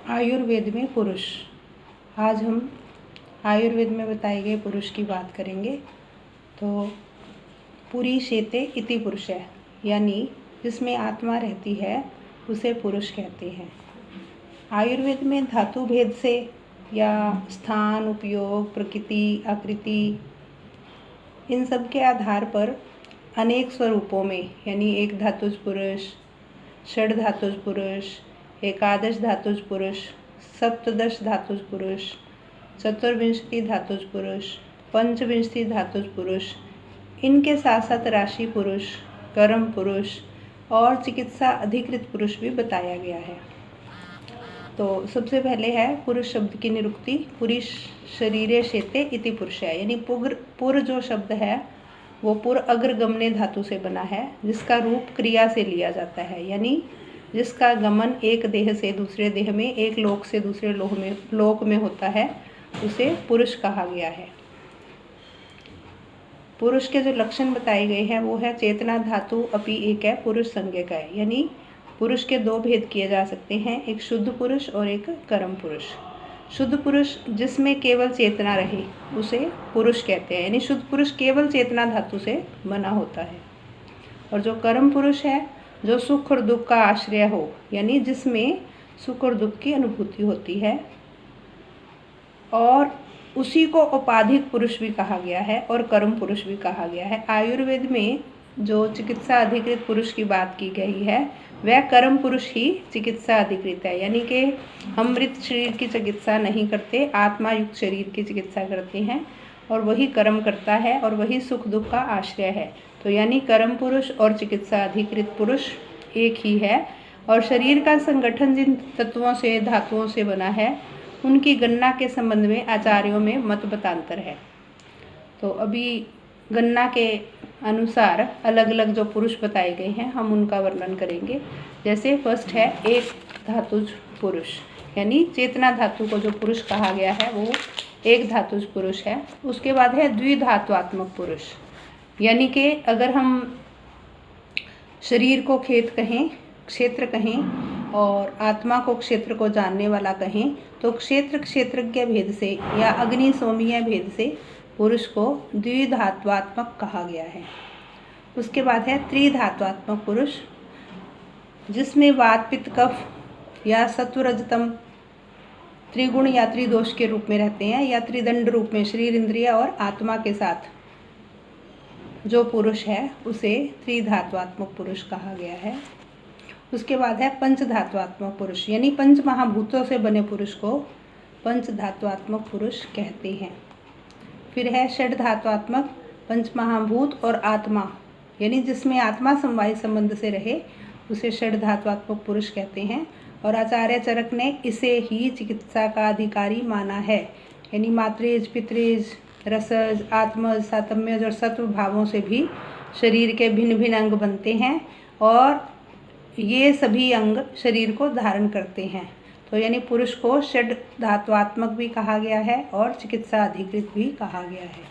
आयुर्वेद में पुरुष। आज हम आयुर्वेद में बताए गए पुरुष की बात करेंगे। तो पुरीशेते इति पुरुष है, यानी जिसमें आत्मा रहती है उसे पुरुष कहते हैं। आयुर्वेद में धातु भेद से या स्थान, उपयोग, प्रकृति, आकृति, इन सब के आधार पर अनेक स्वरूपों में, यानी एक धातुज पुरुष, षड धातुज पुरुष, एकादश धातुज पुरुष, सप्तदश धातुज पुरुष, चतुर्विंशति धातुज पुरुष, पंचविंशति धातुज पुरुष, इनके साथ साथ राशि पुरुष, कर्म पुरुष और चिकित्सा अधिकृत पुरुष भी बताया गया है। तो सबसे पहले है पुरुष शब्द की निरुक्ति। पुरी शरीरे शेते इति पुरुष है, यानी पुर जो शब्द है वो पुर अग्रगमने धातु से बना है, जिसका रूप क्रिया से लिया जाता है, यानी जिसका गमन एक देह से दूसरे देह में, एक लोक से दूसरे लोक में होता है, उसे पुरुष कहा गया है। पुरुष के जो लक्षण बताए गए हैं वो है चेतना धातु अपि एक है, पुरुष संज्ञक है, यानी पुरुष के दो भेद किए जा सकते हैं, एक शुद्ध पुरुष और एक कर्म पुरुष। शुद्ध पुरुष जिसमें केवल चेतना रहे उसे पुरुष कहते हैं, यानी शुद्ध पुरुष केवल चेतना धातु से बना होता है। और जो कर्म पुरुष है जो सुख और दुख का आश्रय हो, यानी जिसमें सुख और दुख की अनुभूति होती है, और उसी को औपाधिक पुरुष भी कहा गया है और कर्म पुरुष भी कहा गया है। आयुर्वेद में जो चिकित्सा अधिकृत पुरुष की बात की गई है वह कर्म पुरुष ही चिकित्सा अधिकृत है, यानी कि हम मृत शरीर की चिकित्सा नहीं करते, आत्मा युक्त शरीर की चिकित्सा करते हैं, और वही कर्म करता है और वही सुख दुख का आश्रय है। तो यानी कर्म पुरुष और चिकित्सा अधिकृत पुरुष एक ही है। और शरीर का संगठन जिन तत्वों से, धातुओं से बना है, उनकी गणना के संबंध में आचार्यों में मत मतांतर है। तो अभी गणना के अनुसार अलग अलग जो पुरुष बताए गए हैं हम उनका वर्णन करेंगे। जैसे फर्स्ट है एक धातुज पुरुष, यानी चेतना धातु को जो पुरुष कहा गया है वो एक धातुज पुरुष है। उसके बाद है द्विधात्वात्मक पुरुष, यानी कि अगर हम शरीर को क्षेत्र कहें और आत्मा को क्षेत्र को जानने वाला कहें, तो क्षेत्रज्ञ भेद से या अग्नि सोमीय भेद से पुरुष को द्विधात्वात्मक कहा गया है। उसके बाद है त्रिधात्वात्मक पुरुष, जिसमें वात पित्त कफ या सत्वरजतम त्रिगुण या त्रिदोष के रूप में रहते हैं, या त्रिदंड रूप में शरीर, इंद्रिय और आत्मा के साथ जो पुरुष है उसे त्रिधात्वात्मक पुरुष कहा गया है। उसके बाद है पंचधात्वात्मक पुरुष, यानी पंच महाभूतों से बने पुरुष को पंचधात्वात्मक पुरुष कहते हैं। फिर है षड धात्वात्मक, पंच महाभूत और आत्मा, यानी जिसमें आत्मा समवाय संबंध से रहे उसे षड धात्वात्मक पुरुष कहते हैं। और आचार्य चरक ने इसे ही चिकित्सा का अधिकारी माना है, यानी मात्रेज, पितरेज, रसज, आत्मज, सातम्यज और सत्व भावों से भी शरीर के भिन्न भिन्न अंग बनते हैं और ये सभी अंग शरीर को धारण करते हैं। तो यानी पुरुष को षड धात्वात्मक भी कहा गया है और चिकित्सा अधिकृत भी कहा गया है।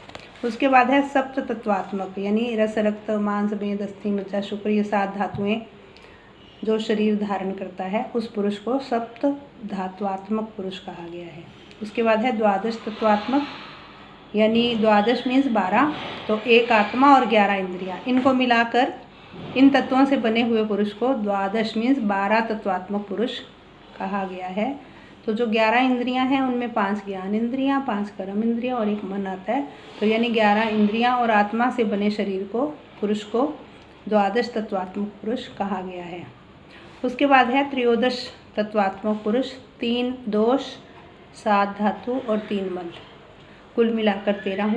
उसके बाद है सप्त तत्वात्मक, यानी रस, रक्त, मांस, मेद, अस्थि, मज्जा, शुक्र, ये 7 धातुएं जो शरीर धारण करता है उस पुरुष को सप्त धात्वात्मक पुरुष कहा गया है। उसके बाद है द्वादश तत्वात्मक, यानी द्वादश मीन्स 12, तो एक आत्मा और 11 इंद्रियां, इनको मिलाकर इन तत्वों से बने हुए पुरुष को द्वादश मीन्स 12 तत्वात्मक पुरुष कहा गया है। तो जो 11 इंद्रियां हैं उनमें 5 ज्ञान इंद्रियां, 5 कर्म इंद्रियां और 1 मन आता है। तो यानी 11 इंद्रियां और आत्मा से बने शरीर को, पुरुष को द्वादश तत्वात्मक पुरुष कहा गया है। उसके बाद है त्रयोदश तत्वात्मक पुरुष, 3 दोष, 7 धातु और 3 मल, कुल मिलाकर 13